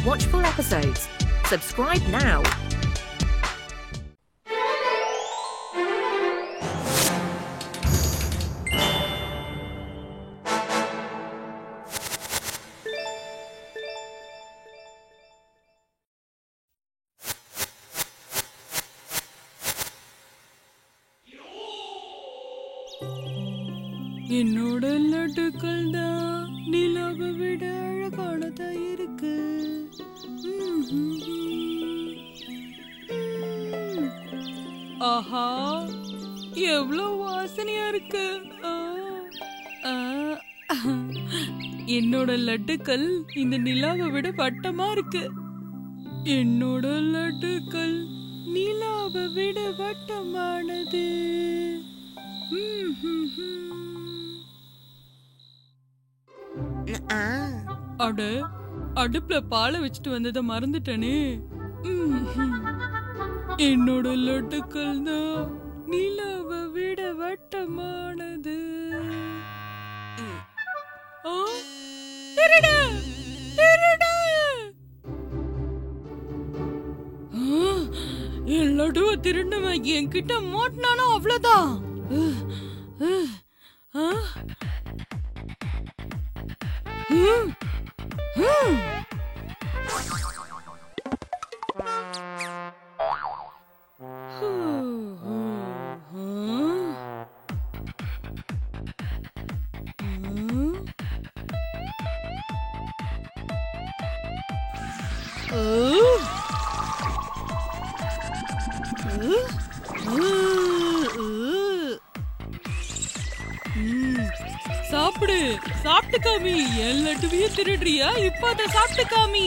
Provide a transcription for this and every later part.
Watch full episodes. Subscribe now. என்னோட லட்டுக்கள் தான் நிலாவை விட அழகானதா இருக்கு. ஆஹா, எவ்வளவு வாசனையா இருக்கு. என்னோட லட்டுக்கள் இந்த நிலாவை விட வட்டமா இருக்கு. என்னோட லட்டுக்கள் நிலாவை விட வட்டமானது. அட, அடுப்புல பாலை வச்சுட்டு வந்ததை மறந்துட்டனே. என்னோட லட்டுக்கள் தான் நிலாவை விட வட்டமானது. திருட, திருட. என் லட்டுவை திருடுவன் என்கிட்ட மாட்டினானோ அவ்வளவுதான். சாப்பிடு, சாப்பிட்டு காமி. என் லட்டுவையே திருடுறியா? இப்ப அத சாப்பிட்டு காமி.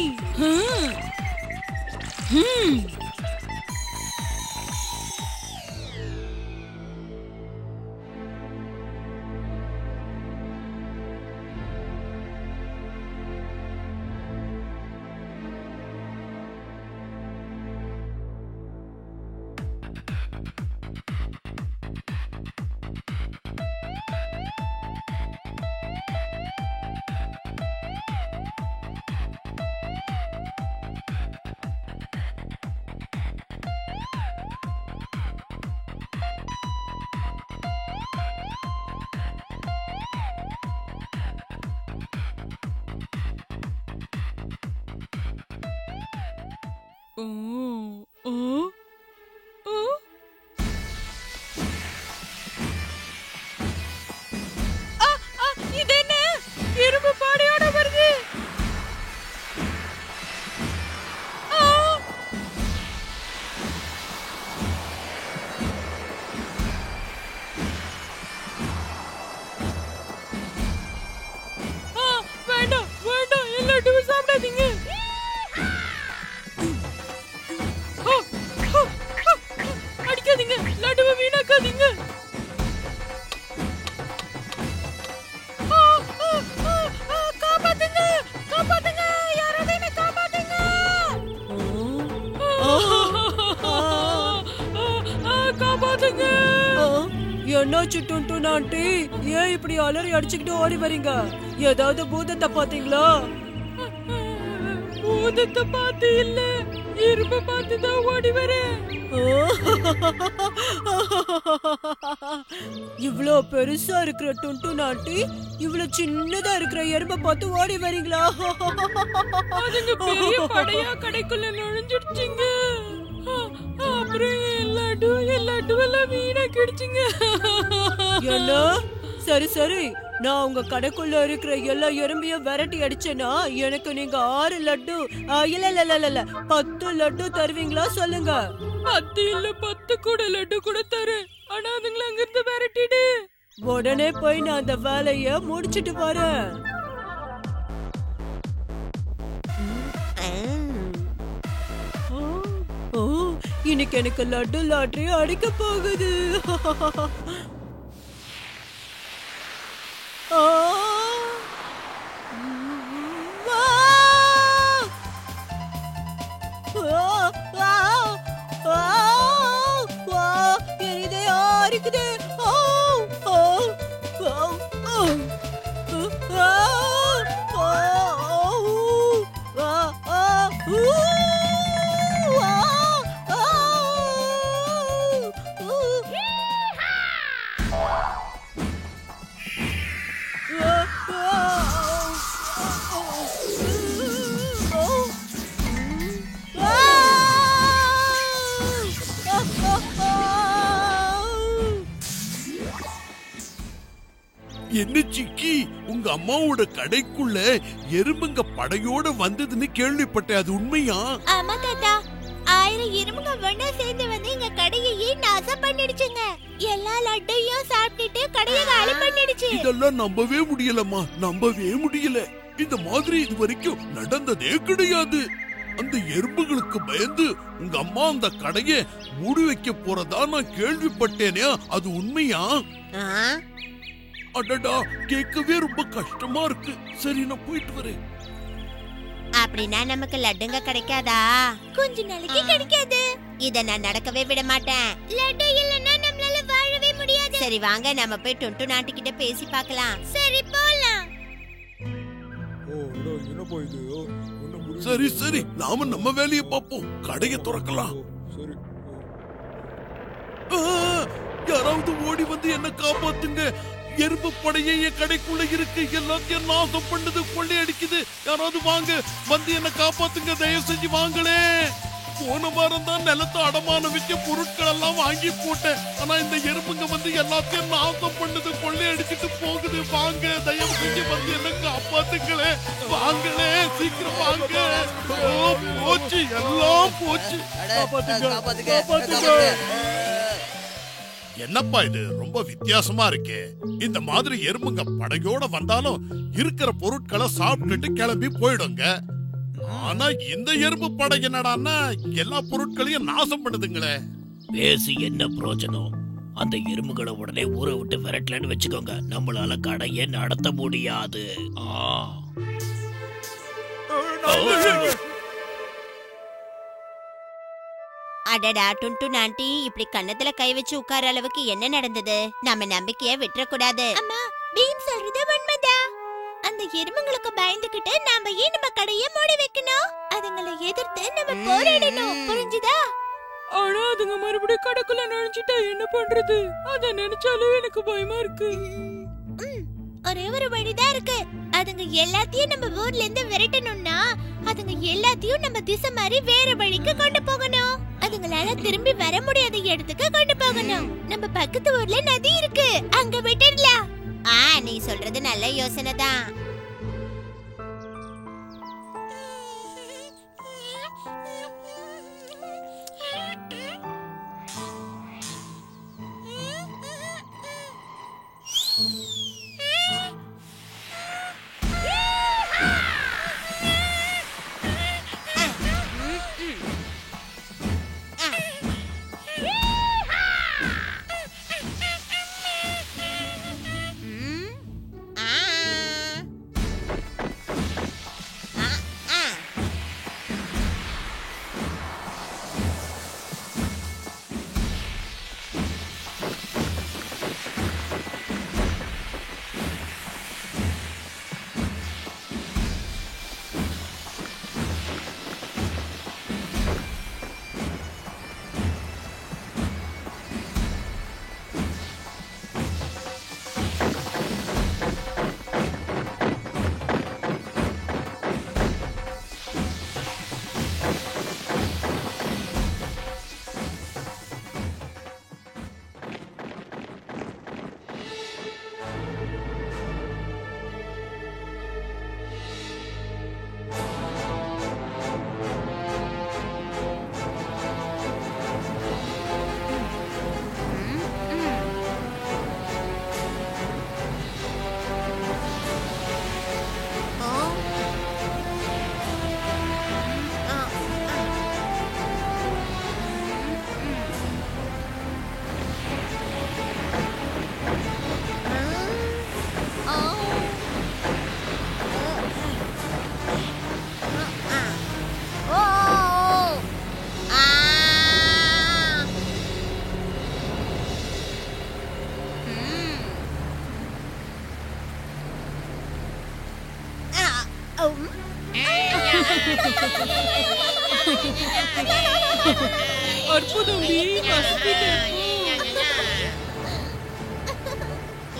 இது என்ன? இரும்பு பாடையோட வருது. வேண்டாம், வேண்டாம், என் லட்டுவை சாப்பிடாதீங்க. அடிக்காதீங்க, லட்டுவை வீணாக்காதீங்க. காப்பாத்துங்க, காப்பாத்துங்க, யாராவது என்ன காப்பாத்துங்க. காப்பாத்துங்க. என்னாச்சு டுன்டுன் ஆண்டி? ஏன் இப்படி அலறி அடிச்சுக்கிட்டு ஓடி வரீங்க? ஏதாவது பூதத்தை பாத்தீங்களா? பூதத்தை பார்த்து இல்ல, இரும்ப பார்த்து தான் ஓடி வரேன். இவ்ளோ பெருசா இருக்கிற டுன்டுன் ஆண்டி இவ்ளோ சின்னதா இருக்கிற எறும்ப பார்த்து ஓடி வரீங்களா? அதுங்க பெரிய படையா கடைக்குள்ள நுழைஞ்சிடுச்சுங்க. அப்புறம் எல்லாட்டுவெல்லாம் வீணா கிடைச்சுங்க. என்ன? சரி சரி, நான் உங்க கடைக்குள்ள இருக்கிற எல்லா எறும்பையும் விரட்டி அடிச்சேன்னா எனக்கு நீங்க 6 லட்டு இல்ல 10 லட்டு தருவீங்களா? சொல்லுங்க. 10 இல்ல 10 கூட லட்டு கூட தரேன். ஆனா அதுங்களை அங்கிருந்து விரட்டிடு. உடனே போய் நான் அந்த வேலைய முடிச்சிட்டு வரேன். இன்னைக்கு எனக்கு லட்டு லாட்டரி அடிக்க போகுது. என்ன சிக்கி, உங்க அம்மாவோட கடைக்குள்ள எறும்புங்க படையோட வந்ததுன்னு கேள்விப்பட்டேன். அது உண்மையா? ஆமா தாத்தா, 1000 எறும்புங்க ஒண்ணா சேர்ந்து வந்து எங்க கடையையே நாசம் பண்ணிடுச்சுங்க. எல்லா லட்டையும் சாப்பிட்டுட்டு கடையை காலி பண்ணிடுச்சு. இதெல்லாம் நம்பவே முடியலம்மா, நம்பவே முடியல. இந்த மாதிரி இது வரைக்கும் நடந்ததே கிடையாது. அந்த எறும்புகளுக்கு பயந்து உங்க அம்மா அந்த கடையை மூடி வைக்க போறதா நான் கேள்விப்பட்டேனே, அது உண்மையா? அடடா, கேட்கவே ரொம்ப கஷ்டமா இருக்கு. சரி, நான் போயிட்டு வரேன். அப்படின்னா நமக்கு லட்டுங்க கிடைக்காதா? கொஞ்ச நாளைக்கு கிடைக்காது. இத நான் நடக்கவே விட மாட்டேன். லட்டு இல்லன்னா நம்மளால வாழவே முடியாது. சரி வாங்க, நம்ம போய் டொண்டு நாட்டுக்கிட்ட பேசி பார்க்கலாம். சரி போலாம். சரி சரி, நாம நம்ம வேலையை பார்ப்போம். கடையை திறக்கலாம். யாராவது ஓடி வந்து என்ன காப்பாத்துங்க. எறும்பு படையே என் கடைக்குள்ள இருக்கு. எல்லாத்தையும் நாசம் பண்ணுது, கொள்ளையடிக்குது. யாராவது வாங்க, வந்து என்ன காப்பாத்துங்க. தயவு செஞ்சு வாங்களே. போன வாரம் தான் நிலத்தை அடமானம் வச்ச பொருட்கள் எல்லாம் வாங்கி போட்டேன். ஆனா இந்த எறும்புங்க வந்து எல்லாத்தையும் நாசம் பண்ணுது, கொள்ளையடிச்சிட்டு போகுது. வாங்க, தயவு செஞ்சு வந்து என்ன காப்பாத்துங்களே. வாங்களே, சீக்கிரம் வாங்க. போச்சு, எல்லாம் போச்சு. என்னப்பா இது ரொம்ப வித்தியாசமா இருக்கே. இந்த மாதிரி எறும்புங்க படையோட வந்தாலும் இருக்கிற பொருட்களை சாப்பிட்டுட்டு கிளம்பி போயிடுங்க. ஆனா இந்த எறும்பு படை என்னடான்னா எல்லா பொருட்களையும் நாசம் பண்ணுதுங்களே. பேசி என்ன பிரயோஜனம்? அந்த எறும்புகளை உடனே ஊரை விட்டு விரட்டலன்னு வச்சுக்கோங்க, நம்மளால கடையை நடத்த முடியாது. அடடா டுண்டு நான்டி, இப்படி கன்னத்துல கை வச்சு உட்கார அளவுக்கு என்ன நடந்தது? நம்ம நம்பிக்கைய விட்டுறக்கூடாது. அம்மா, பீம் சொல்றது உண்மைதான். அந்த எறும்புங்களுக்கு பயந்துகிட்டு நாம ஏன் நம்ம கடையை மூடி வைக்கணும்? அதுங்களை எதிர்த்து நம்ம போராடணும், புரிஞ்சுதா? ஆனா அதுங்க மறுபடியும் கடைக்குள்ள நுழைஞ்சிட்டா என்ன பண்றது? அத நினைச்சாலும் எனக்கு பயமா இருக்கு. ஒரே ஒரு வழிதான் இருக்கு. அதுங்க எல்லாத்தையும் நம்ம ஊர்ல இருந்து விரட்டணும்னா அதுங்க எல்லாத்தையும் நம்ம திசை மாதிரி வேற வழிக்கு கொண்டு போகணும். அதுங்களால திரும்பி வர முடியாத இடத்துக்கு கொண்டு போகணும். நம்ம பக்கத்து ஊர்ல நதி இருக்கு, அங்க விட்டுடலாம். நீ சொல்றது நல்ல யோசனை தான். அற்புதம்.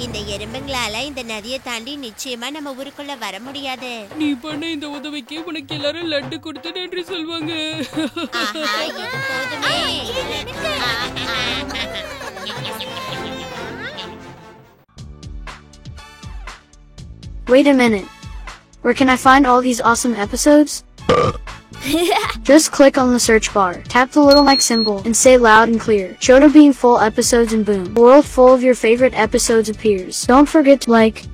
இந்த எறும்புங்களால இந்த நதியை தாண்டி நிச்சயமா நம்ம ஊருக்குள்ள வர முடியாது. நீ பண்ண இந்த உதவிக்கு உனக்கு எல்லாரும் லட்டு கொடுத்து நன்றி சொல்வாங்க. இது போதுமே. Wait a minute. Where can I find all these awesome episodes? Just click on the search bar, tap the little mic symbol, and say loud and clear, Shoto Bean full episodes, and boom, a world full of your favorite episodes appears. Don't forget to like,